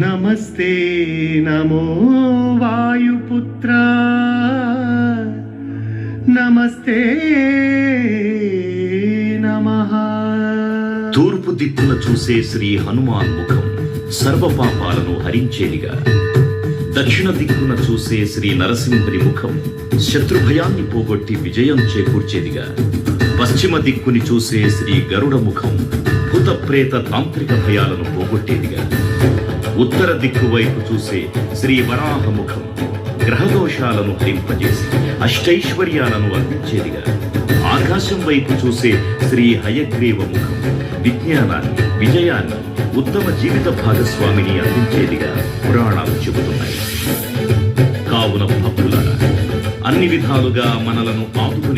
నమస్తే నమో వాయుపుత్ర నమస్తే నమః. తూర్పు దిక్కున చూసే శ్రీ హనుమాన్ ముఖం సర్వపాపాలను హరించేదిగా, దక్షిణ దిక్కున చూసే శ్రీ నరసింహుని ముఖం శత్రుభయాన్ని పోగొట్టి విజయం చేకూర్చేదిగా, పశ్చిమ దిక్కుని చూసే శ్రీ గరుడ ముఖం భూత ప్రేత తాంత్రిక భయాలను పోగొట్టేదిగా, ఉత్తర దిక్కు వైపు చూసే శ్రీ వరాహ ముఖం గ్రహదోషాలను హరింపజేసి అష్టైశ్వర్యాలను అందించేదిగా, ఆకాశం వైపు చూసే శ్రీ హయగ్రీవ ముఖం విజ్ఞానాన్ని, విజయాన్ని, ఉత్తమ జీవిత భాగస్వామిని అందించేదిగా పురాణాలు చెబుతున్నాయి. కావున భక్తులారా, అన్ని విధాలుగా మనలను ఆదుకుని